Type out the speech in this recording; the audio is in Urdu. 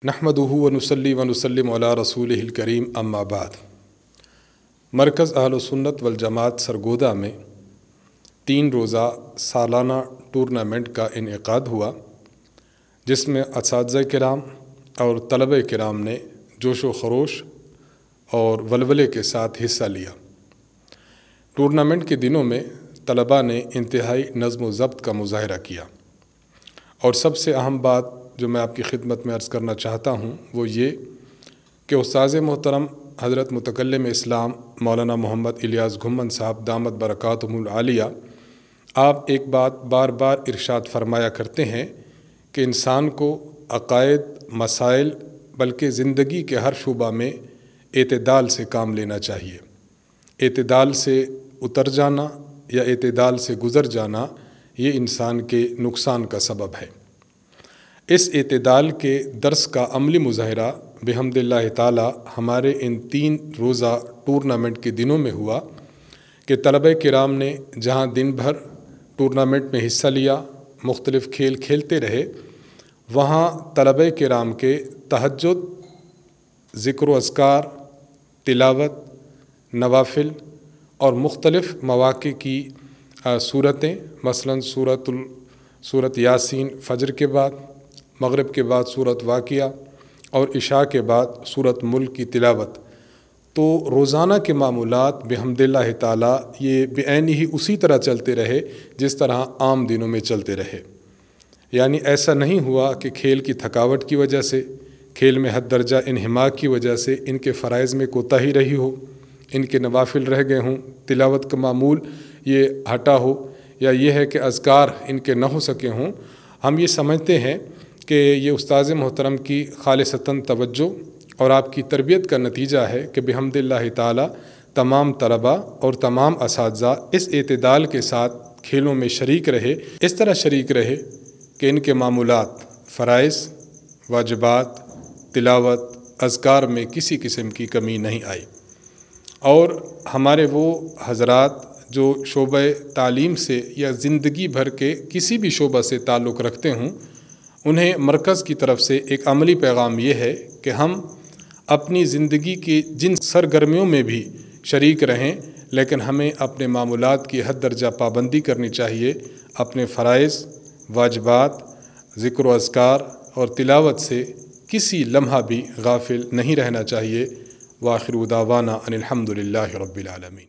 نحمدہ ونصلی ونسلم علی رسولہ الکریم اما بعد۔ مرکز اہل سنت والجماعت سرگودا میں 3 روزہ سالانہ ٹورنامنٹ کا انعقاد ہوا، جس میں اساتذہ کرام اور طلبہ کرام نے جوش و خروش اور ولولے کے ساتھ حصہ لیا۔ ٹورنامنٹ کے دنوں میں طلباء نے انتہائی نظم و ضبط کا مظاہرہ کیا، اور سب سے اہم بات جو میں آپ کی خدمت میں عرض کرنا چاہتا ہوں وہ یہ کہ استاذ محترم حضرت متکلم اسلام مولانا محمد الیاس گھمن صاحب دامت برکاتہم العالیہ، آپ ایک بات بار بار ارشاد فرمایا کرتے ہیں کہ انسان کو عقائد، مسائل بلکہ زندگی کے ہر شعبہ میں اعتدال سے کام لینا چاہیے۔ اعتدال سے اتر جانا یا اعتدال سے گزر جانا یہ انسان کے نقصان کا سبب ہے۔ اس اعتدال کے درس کا عملی مظاہرہ بحمد اللہ تعالی ہمارے ان 3 روزہ ٹورنامنٹ کے دنوں میں ہوا کہ طلبہ کرام نے جہاں دن بھر ٹورنامنٹ میں حصہ لیا، مختلف کھیل کھیلتے رہے، وہاں طلبہ کرام کے تہجد، ذکر و اذکار، تلاوت، نوافل اور مختلف مواقع کی صورتیں، مثلا سورۃ یاسین فجر کے بعد، مغرب کے بعد سورۃ واقعہ اور عشاء کے بعد سورۃ ملک کی تلاوت، تو روزانہ کے معمولات بحمد اللہ تعالی یہ بعین ہی اسی طرح چلتے رہے جس طرح عام دنوں میں چلتے رہے۔ یعنی ایسا نہیں ہوا کہ کھیل کی تھکاوٹ کی وجہ سے، کھیل میں حد درجہ انہماک کی وجہ سے ان کے فرائض میں کوتاہی رہی ہو، ان کے نوافل رہ گئے ہوں، تلاوت کا معمول یہ ہٹا ہو، یا یہ ہے کہ اذکار ان کے نہ ہو سکے ہوں۔ ہم یہ سمجھتے ہیں کہ یہ استاذ محترم کی خالصتاً توجہ اور آپ کی تربیت کا نتیجہ ہے کہ بحمد اللہ تعالی تمام طلباء اور تمام اساتذہ اس اعتدال کے ساتھ کھیلوں میں شریک رہے، اس طرح شریک رہے کہ ان کے معمولات، فرائض، واجبات، تلاوت، اذکار میں کسی قسم کی کمی نہیں آئی۔ اور ہمارے وہ حضرات جو شعبہ تعلیم سے یا زندگی بھر کے کسی بھی شعبہ سے تعلق رکھتے ہوں، انہیں مرکز کی طرف سے ایک عملی پیغام یہ ہے کہ ہم اپنی زندگی کی جن سرگرمیوں میں بھی شریک رہیں، لیکن ہمیں اپنے معمولات کی حد درجہ پابندی کرنی چاہیے، اپنے فرائض، واجبات، ذکر و اذکار اور تلاوت سے کسی لمحہ بھی غافل نہیں رہنا چاہیے۔ وآخر دعوانا ان الحمد للہ رب العالمین۔